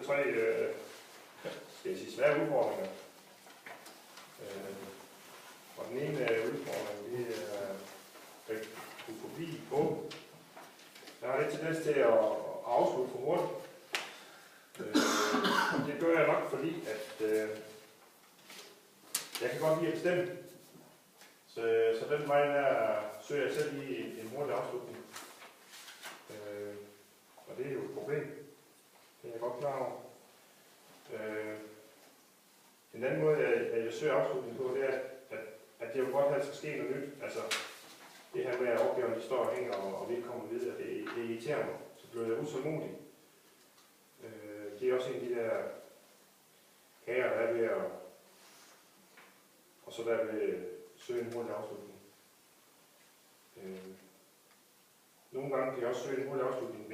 tre skal jeg sige, svære udfordringer. Og den ene udfordring, det er fobi åben. Jeg har lidt tendens til at afslutte for hurtigt. Det gør jeg nok, fordi at jeg kan godt lide at bestemme. Så den vej der søger jeg selv lige en hurtig afslutning. Og det er jo et problem. Det er jeg godt klar over. En anden måde, jeg søger afslutning på, det er, at det jo godt have, at der skal ske noget nyt. Altså, det her med, at opgaven de står og hænger, og vi ikke kommer videre, det irriterer mig. Så bliver jeg utålmodig. Det er også en af de der kager, der er ved at... Og så der vil søge en hurtig afslutning. Nogle gange kan jeg også søge en hurtig afslutning,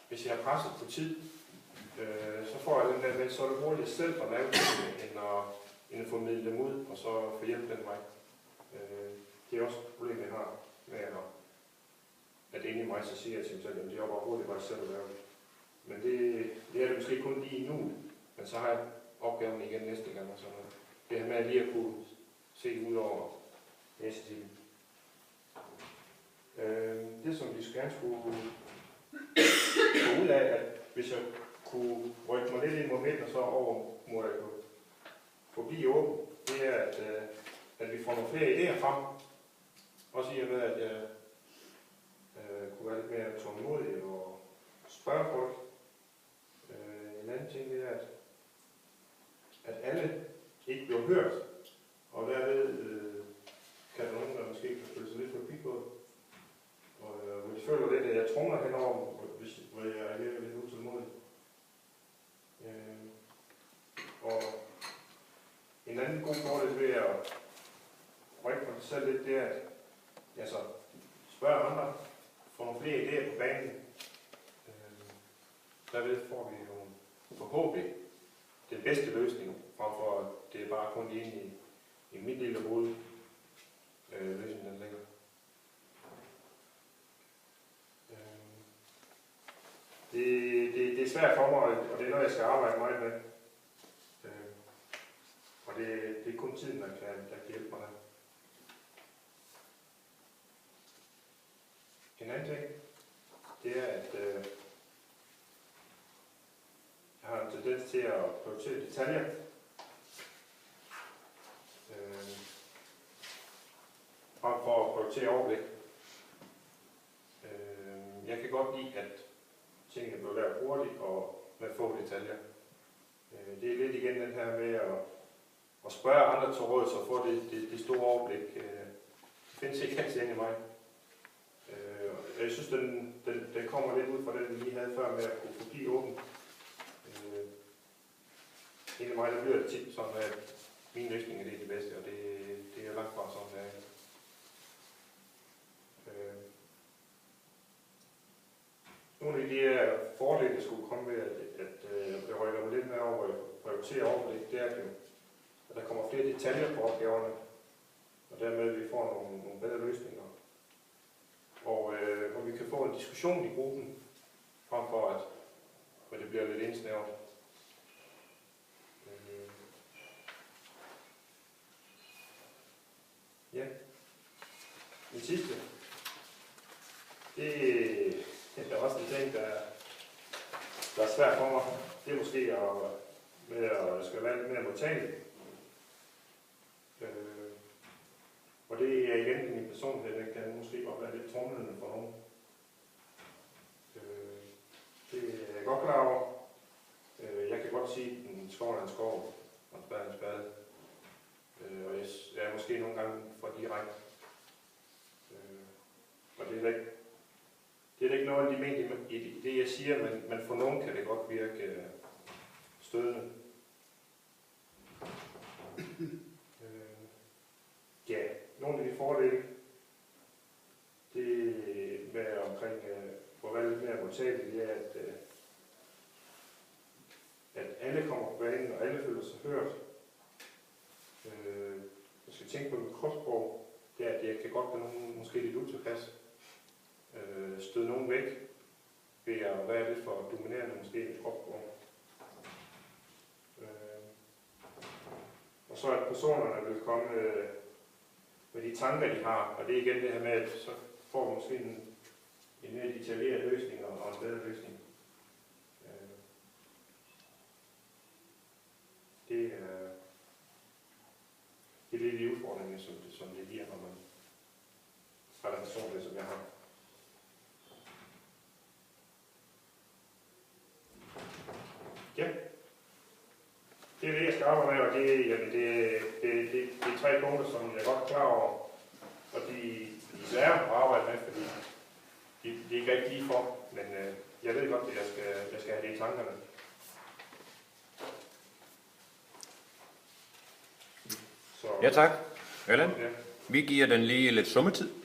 hvis jeg er presset på tid. Så får jeg den der med, så er det hurtigt selv at lave tingene, end at formidle dem ud, og så få hjælp den vej. Det er også et problem, jeg har med, at inde i mig, så siger jeg til mig selv, at det er bare hurtigt bare selv at lave det. Men det er det måske kun lige nu, men så har jeg opgaven igen næste gang. Og sådan noget. Det her med at lige at kunne se ud over næste time. Det som vi gerne skulle få ud af, at hvis jeg kunne rykke mig lidt ind mod midten og så over mod at forbi åben, det er, at vi får nogle flere idéer frem. Også i og med, at jeg kunne være lidt mere tålmodig og spørge folk. En anden ting det er, at alle ikke bliver hørt, og derved kan der nogen, der måske kan føle sig lidt forbi på det. Og hvor de føler lidt, at jeg trunger henover, hvor jeg er lidt utålmodig. Og en anden god fordel ved at rykke på sig selv lidt, det er, at jeg så spørger andre, får nogle flere idéer på banen. Derved får vi jo forhåbentlig den bedste løsning, frem for at det er bare kun inde i mit lille hoved, løsningen den ligger. Det er svært for mig, og det er noget, jeg skal arbejde meget med. Og det er kun tiden, der kan hjælpe mig der. En anden ting, det er, at jeg har en tendens til at prioritere detaljer. Frem for at prioritere overblik. Jeg kan godt lide, at tingene bliver lavet hurtigt og med få detaljer. Det er lidt igen den her med at spørge andre til råd, så få det store overblik. Det findes ikke altid inde i mig. Jeg synes, den kommer lidt ud fra den, vi lige havde før med at kunne forblive åben. Inde i mig, der bliver det tit sådan, at mine løsninger det er det bedste, og det er langt fra sådan, at nogle af de her fordele, der skulle komme ved, at jeg rykker mig lidt mere over at prioritere overblik, det er jo, at der kommer flere detaljer på opgaverne, og dermed vi får nogle bedre løsninger. Og vi kan få en diskussion i gruppen, frem for at det bliver lidt indsnævret. Ja. Den sidste. Det er også en ting, der er svært for mig. Det er måske at skal være lidt mere modtagelig. Og det er igen min personlighed, der kan måske godt være lidt trumlende for nogen. Det er jeg godt klar over. Jeg kan godt sige, at en skov er en skov, og en spade er en spade. Og jeg er måske nogle gange for direkte. Og det er ikke noget, de mener i det, jeg siger, men for nogen kan det godt virke stødende. Ja, nogle af de fordele, det med omkring hvor være lidt mere modtageligt, det er, at alle kommer på banen, og alle føler sig hørt. Jeg skal tænke på mit kropssprog, det er, at jeg kan godt være nogen måske lidt utilpas. Støde nogen væk, ved at være lidt for dominerende måske i kropsform. Og så at personerne vil komme med de tanker, de har, og det er igen det her med, at så får måske en mere detaljeret løsning og en bedre løsning. Det er lidt de udfordringer, som det giver, når man har den personlighed, som jeg har. Ja. Det er det, jeg skal arbejde med, og det er 3 punkter, som jeg er godt klar over. Og de er svære at arbejde med, fordi de er ikke rigtig lige for. Men jeg ved godt, at jeg skal have det i tankerne. Så, Ja tak, Allan. ja. Vi giver den lige lidt summetid.